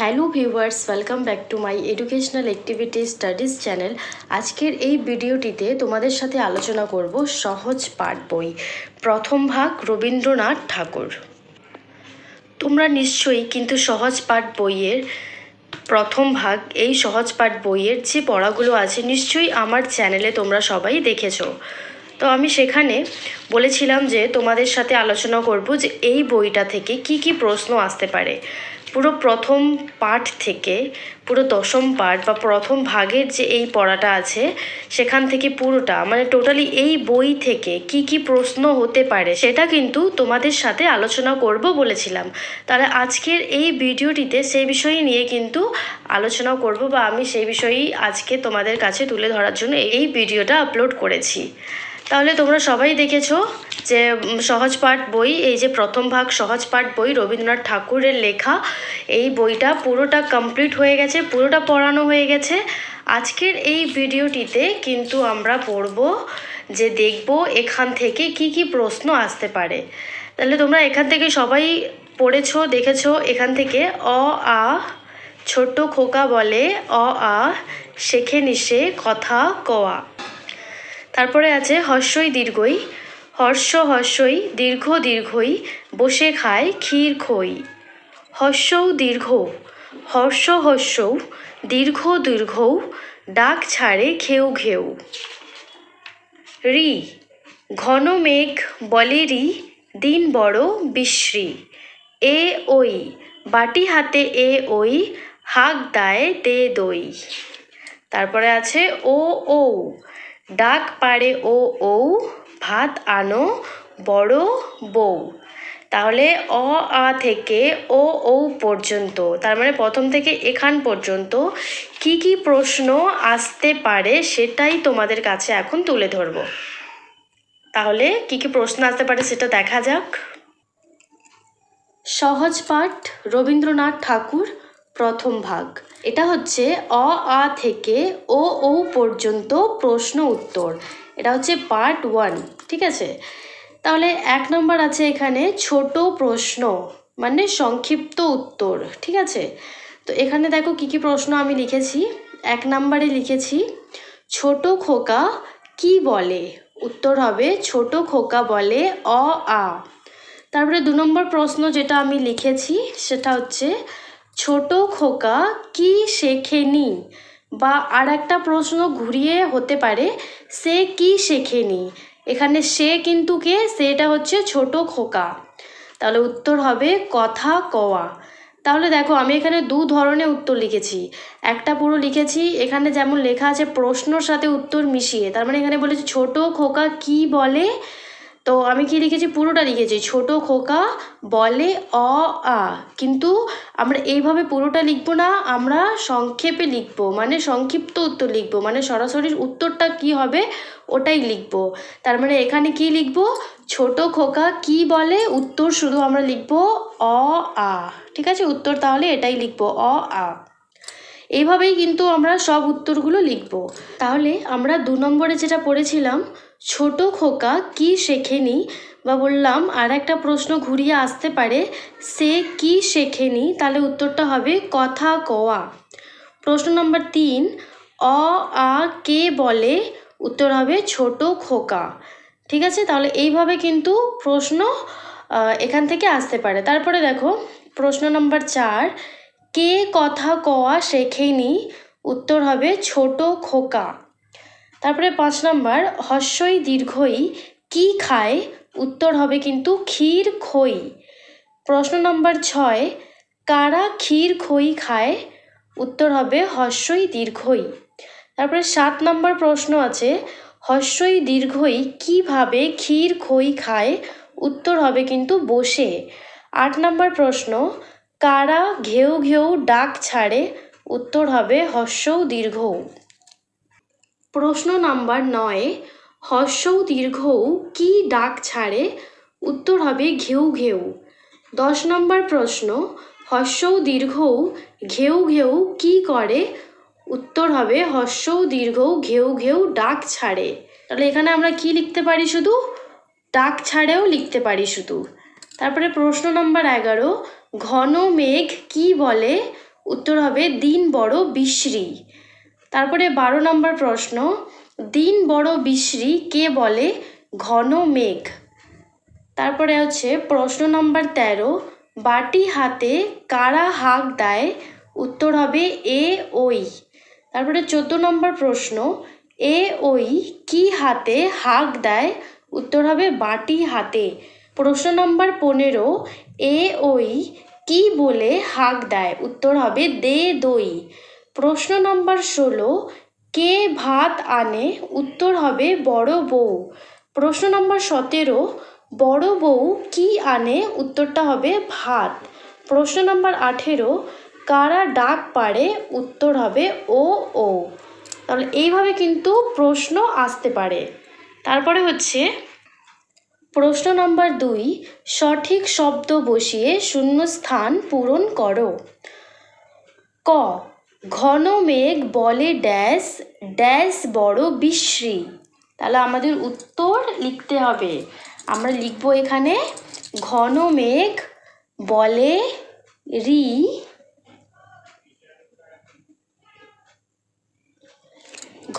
Hello viewers, welcome back to my educational activity studies channel. আজকের এই ভিডিওটিতে তোমাদের সাথে আলোচনা করব সহজ পাঠ বই প্রথম ভাগ রবীন্দ্রনাথ ঠাকুর। তোমরা নিশ্চয়ই কিন্তু সহজ পাঠ বইয়ের প্রথম ভাগ এই সহজ পাঠ বইয়ের যে পড়াগুলো আছে নিশ্চয়ই আমার চ্যানেলে তোমরা সবাই দেখেছো। তো আমি সেখানে বলেছিলাম যে তোমাদের সাথে আলোচনা করব যে এই বইটা থেকে কি কি প্রশ্ন আসতে পারে। পুরো প্রথম পাঠ থেকে পুরো দশম পাঠ বা প্রথম ভাগের যে এই পড়াটা আছে সেখান থেকে পুরোটা মানে টোটালি এই বই থেকে কি কি প্রশ্ন হতে পারে সেটা কিন্তু তোমাদের সাথে আলোচনা করব বলেছিলাম। তাহলে আজকের এই ভিডিওটিতে সেই বিষয় নিয়ে কিন্তু আলোচনা করব বা আমি সেই বিষয়েই আজকে তোমাদের কাছে তুলে ধরার জন্য এই ভিডিওটা আপলোড করেছি। তাহলে তোমরা সবাই দেখেছো যে সহজ পাঠ বই, এই যে প্রথম ভাগ সহজ পাঠ বই রবীন্দ্রনাথ ঠাকুরের লেখা, এই বইটা পুরোটা কমপ্লিট হয়ে গেছে, পুরোটা পড়ানো হয়ে গেছে। আজকের এই ভিডিওটিতে কিন্তু আমরা পড়ব যে দেখব এখান থেকে কি কি প্রশ্ন আসতে পারে। তাহলে তোমরা এখান থেকে সবাই পড়েছো, দেখেছো। এখান থেকে অ আ ছোট্ট খোকা বলে অ আ শেখে নিশে কথা কওয়া। তারপরে আছে হর্ষই দীর্ঘই, হর্ষই দীর্ঘ দীর্ঘই বসে খায় ক্ষীর খই। হর্ষৌ দীর্ঘ, হর্ষৌ দীর্ঘ দীর্ঘৌ ডাক ছাড়ে ঘেউ ঘেউ। রি ঘন মেঘ বলে রি দিন বড় বিশ্রী। এ ওই বাটি হাতে এ ওই হাঁক দায় দে দই। তারপরে আছে ও ও ডাক পাড়ে ও ও ভাত আনো বড় বউ। তাহলে অ আ থেকে ও ও পর্যন্ত, তার মানে প্রথম থেকে এখান পর্যন্ত কি কি প্রশ্ন আসতে পারে সেটাই তোমাদের কাছে এখন তুলে ধরব। তাহলে কি কি প্রশ্ন আসতে পারে সেটা দেখা যাক। সহজ পাঠ রবীন্দ্রনাথ ঠাকুর প্রথম ভাগ, এটা হচ্ছে অ আ থেকে ও ও পর্যন্ত প্রশ্ন উত্তর। এটা হচ্ছে পার্ট 1, ঠিক আছে। তাহলে 1 নম্বর আছে এখানে ছোট প্রশ্ন মানে সংক্ষিপ্ত উত্তর, ঠিক আছে। তো এখানে দেখো কি কি প্রশ্ন আমি লিখেছি। 1 নম্বরে লিখেছি ছোট খোকা কি বলে, উত্তর হবে ছোট খোকা বলে অ আ। তারপরে 2 নম্বর প্রশ্ন যেটা আমি লিখেছি সেটা হচ্ছে ছোট খোকা কি শেখেনি, বা আর একটা প্রশ্ন ঘুরিয়ে হতে পারে সে কি শেখেনি। এখানে সে কিন্তু কে, সেটা হচ্ছে ছোট খোকা। তাহলে উত্তর হবে কথা কওয়া। তাহলে দেখো আমি এখানে 2 ধরনের উত্তর লিখেছি। একটা পুরো লিখেছি এখানে যেমন লেখা আছে প্রশ্নর সাথে উত্তর মিশিয়ে, তার মানে এখানে বলেছি ছোট খোকা কি বলে, তো আমি কি লিখেছি পুরোটা লিখেছি ছোট খোকা বলে অ আ। কিন্তু আমরা এইভাবে পুরোটা লিখবো না, আমরা সংক্ষেপে লিখবো, মানে সংক্ষিপ্ত উত্তর লিখবো, মানে সরাসরি উত্তরটা কি হবে ওটাই লিখবো। তার মানে এখানে কি লিখবো ছোট খোকা কি বলে, উত্তর শুধু আমরা লিখবো অ আ, ঠিক আছে। উত্তর তাহলে এটাই লিখবো অ আ। এইভাবেই কিন্তু আমরা সব উত্তরগুলো লিখব। তাহলে আমরা 2 নম্বরে যেটা পড়েছিলাম ছোট খোকা কি শেখেনি, বা বললাম আর একটা প্রশ্ন ঘুরিয়ে আসতে পারে সে কি শেখেনি, তাহলে উত্তরটা হবে কথা কওয়া। প্রশ্ন নম্বর 3 অ আ কে বলে, উত্তর হবে ছোট খোকা, ঠিক আছে। তাহলে এইভাবে কিন্তু প্রশ্ন এখান থেকে আসতে পারে। তারপরে দেখো প্রশ্ন নম্বর 4 কে কথা কওয়া শেখেনি, উত্তর হবে ছোট খোকা। তারপরে 5 নম্বর হর্ষই দীর্ঘই কি খায়, উত্তর হবে কিন্তু ক্ষীর খই। প্রশ্ন নম্বর 6 কারা ক্ষীর খই খায়, উত্তর হবে হর্ষই দীর্ঘই। তারপরে 7 নম্বর প্রশ্ন আছে হর্ষই দীর্ঘই কিভাবে ক্ষীর খই খায়, উত্তর হবে কিন্তু বসে। 8 নম্বর প্রশ্ন কারা ঘেউ ঘেউ ডাক ছাড়ে, উত্তর হবে হর্ষৌ দীর্ঘৌ। প্রশ্ন নাম্বার 9 হর্ষৌ দীর্ঘৌ কি ডাক ছাড়ে, উত্তর হবে ঘেউ ঘেউ। 10 নম্বর প্রশ্ন হর্ষৌ দীর্ঘৌ ঘেউ ঘেউ কি করে, উত্তর হবে হর্ষৌ দীর্ঘৌ ঘেউ ঘেউ ডাক ছাড়ে। তাহলে এখানে আমরা কি লিখতে পারি, শুধু ডাক ছাড়েও লিখতে পারি শুধু। তারপরে প্রশ্ন নম্বর 11 ঘন মেঘ কি বলে, উত্তর হবে দিন বড় বিশ্রী। তারপরে 12 নম্বর প্রশ্ন, দিন বড় বিশ্রী কে বলে? ঘন মেঘ। তারপরে হচ্ছে প্রশ্ন নম্বর 13, বাটি হাতে কারা হাঁক দেয়? উত্তর হবে এ ওই। তারপরে 14 নম্বর প্রশ্ন, এ ওই কি হাতে হাঁক দেয়? উত্তর হবে বাটি হাতে। প্রশ্ন নম্বর 15, এ ওই কি বলে হাঁক দেয়? উত্তর হবে দে দই। প্রশ্ন নম্বর 16, কে ভাত আনে? উত্তর হবে বড় বউ। প্রশ্ন নম্বর 17, বড় বউ কি আনে? উত্তরটা হবে ভাত। প্রশ্ন নম্বর 18, কারা ডাক পারে? উত্তর হবে ও ও। তাহলে এইভাবে কিন্তু প্রশ্ন আসতে পারে। তারপরে হচ্ছে প্রশ্ন নম্বর 2, সঠিক শব্দ বসিয়ে শূন্যস্থান পূরণ করো। ক, ঘন মেঘ বলে ড্যাশ ড্যাশ বড় বিশ্রী। তাহলে আমাদের উত্তর লিখতে হবে, আমরা লিখব এখানে ঘন মেঘ বলে রি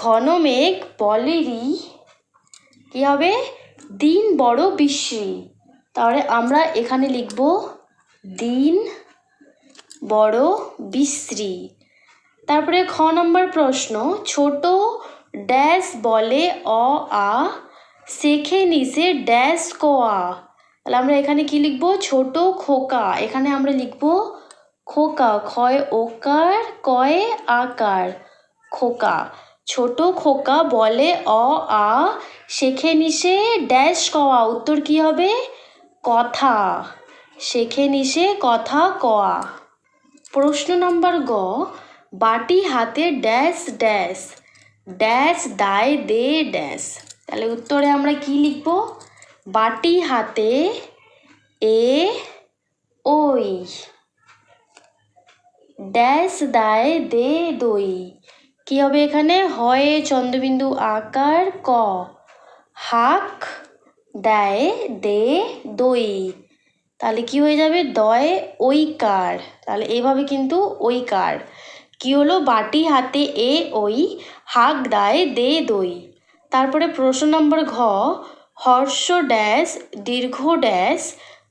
ঘন মেঘ বলে রি কি হবে? দিন বড় বিশ্রী। তাহলে আমরা এখানে লিখব দিন বড় বিশ্রী। তারপরে খ নম্বর প্রশ্ন, ছোট ড্যাশ বলে অ আ শেখে নিশে ড্যাশ ক আ। তাহলে আমরা এখানে কি লিখব? ছোট খোকা। এখানে আমরা লিখব খোকা, ক্ষয় ওকার কয়ে আকার খোকা। ছোট খোকা বলে অ আ শেখে নিশে ড্যাশ ক আ। উত্তর কি হবে? কথা। শেখে নিশে কথা ক আ। প্রশ্ন নম্বর গ, বাটি হাতে ড্যাশ ড্যাশ ড্যাশ দায় দে ড্যাশ। তাহলে উত্তরে আমরা কি লিখব? বাটি হাতে এ ওই ড্যাশ দায় দে দই। কি হবে এখানে? হয় চন্দ্রবিন্দু আকার ক, হাক দেয় দে দই। তাহলে কি হয়ে যাবে? দয় ওইকার। তাহলে এইভাবে কিন্তু ওইকার। কি হলো? বাটি হাতে এ ওই হাক দেয় দে দই। তারপরে প্রশ্ন নম্বর ঘ, হর্ষ ড্যাশ দীর্ঘ ড্যাশ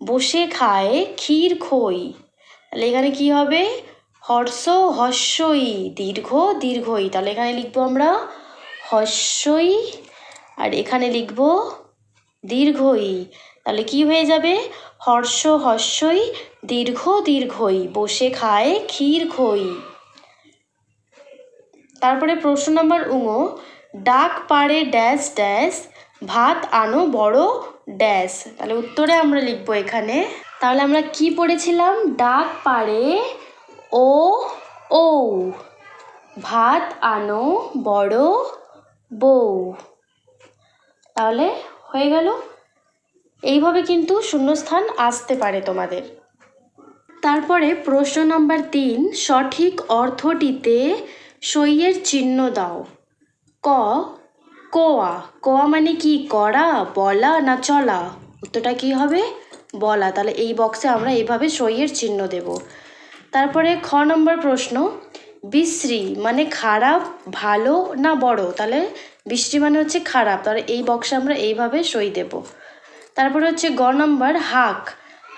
বসে খায় ক্ষীর খই। তাহলে এখানে কি হবে? হর্ষ হস্যই দীর্ঘ দীর্ঘই। তাহলে এখানে লিখবো আমরা হস্যই আর এখানে লিখব দীর্ঘই। তাহলে কি হয়ে যাবে? হর্ষ হস্যই দীর্ঘ দীর্ঘই বসে খায় ক্ষীর খই। তারপরে প্রশ্ন নম্বর উঙো, ডাক পাড়ে ড্যাশ ড্যাশ ভাত আনো বড় ড্যাশ। তাহলে উত্তরে আমরা লিখবো এখানে, তাহলে আমরা কি পড়েছিলাম? ডাক পাড়ে ও ও ভাত আনো বড় বউ। তাহলে হয়ে গেল। এইভাবে কিন্তু শূন্যস্থান আসতে পারে তোমাদের। তারপরে প্রশ্ন নম্বর 3, সঠিক অর্থটিতে সইয়ের চিহ্ন দাও। ক, কোয়া। কোয়া মানে কি? করা, বলা না চলা? উত্তরটা কি হবে? বলা। তাহলে এই বক্সে আমরা এইভাবে সইয়ের চিহ্ন দেব। তারপরে খ নম্বর প্রশ্ন, বিশ্রী মানে খারাপ, ভালো না বড়? তাহলে বিশ্রী মানে হচ্ছে খারাপ। তাহলে এই বক্সে আমরা এইভাবে সই দেব। তারপরে হচ্ছে গ নম্বর, হাক।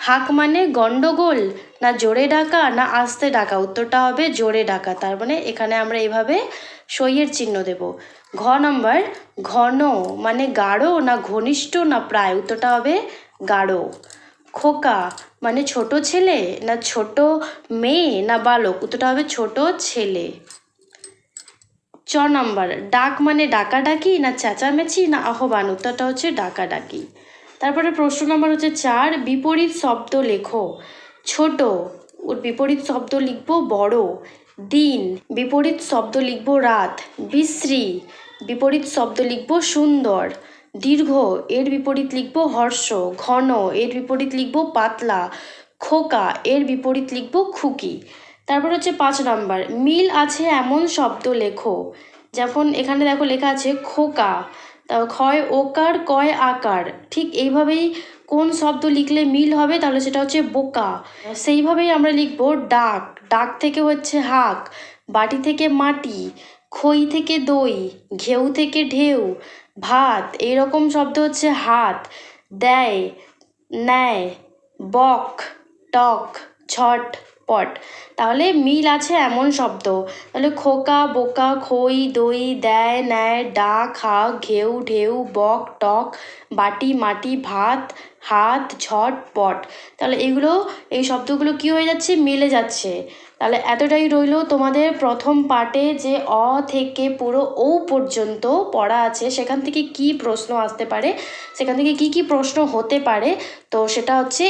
হাক মানে গন্ডগোল না জোরে ডাকা না আস্তে ডাকা? উত্তরটা হবে জোরে ডাকা। তার মানে এখানে আমরা এইভাবে সইয়ের চিহ্ন দেব। ঘ নম্বর, ঘন মানে গাঢ় না ঘনিষ্ঠ না প্রায়? উত্তরটা হবে গাঢ়। খোকা মানে ছোট ছেলে না ছোট মেয়ে না বালক? উত্তরটা হবে ছোট ছেলে। চ নম্বর, ডাক মানে ডাকাডাকি না চেঁচামেচি না আহ্বান? উত্তরটা হচ্ছে ডাকাডাকি। তারপরে প্রশ্ন নম্বর হচ্ছে 4, বিপরীত শব্দ লেখো। ছোট, ওর বিপরীত শব্দ লিখবো বড়। দিন, বিপরীত শব্দ লিখবো রাত। বিশ্রী, বিপরীত শব্দ লিখবো সুন্দর। দীর্ঘ, এর বিপরীত লিখবো হর্ষ। ঘন, এর বিপরীত লিখবো পাতলা। খোকা, এর বিপরীত লিখবো খুকি। তারপর হচ্ছে 5 নম্বর, মিল আছে এমন শব্দ লেখো। যখন এখানে দেখো লেখা আছে খোকা, তা ক্ষয় ওকার কয় আকার, ঠিক এইভাবেই কোন শব্দ লিখলে মিল হবে, তাহলে সেটা হচ্ছে বোকা। সেইভাবেই আমরা লিখবো ডাক, ডাক থেকে হচ্ছে হাক, বাটি থেকে মাটি, খই থেকে দই, ঘেউ থেকে ঢেউ, ভাত, এইরকম শব্দ হচ্ছে হাত, দেয়, নেয়, বক, টক, ছট, পট। তাহলে মিল আছে এমন শব্দ, তাহলে খোকা, বোকা, খই, দই, দেয়, নেয়, ডাক, হাক, ঘেউ, ঢেউ, বক, টক, বাটি, মাটি, ভাত, হাত, ঝট, পট। তাহলে এই শব্দগুলো কি হয়ে যাচ্ছে, মিলে যাচ্ছে। তাহলে এতটাই রইলো তোমাদের প্রথম পার্টে, যে অ থেকে পুরো ও পর্যন্ত পড়া আছে, সেখান থেকে কি প্রশ্ন আসতে পারে, সেখান থেকে কি প্রশ্ন হতে পারে। তো সেটা হচ্ছে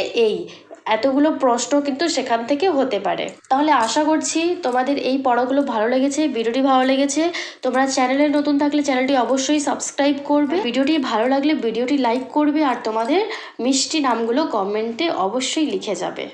এতগুলো প্রশ্ন কিন্তু সেখান থেকে হতে পারে। তাহলে আশা করছি তোমাদের এই পড়াগুলো ভালো লেগেছে, ভিডিওটি ভালো লেগেছে। তোমরা চ্যানেলে নতুন থাকলে চ্যানেলটি অবশ্যই সাবস্ক্রাইব করবে, ভিডিওটি ভালো লাগলে ভিডিওটি লাইক করবে, আর তোমাদের মিষ্টি নামগুলো কমেন্টে অবশ্যই লিখে যাবে।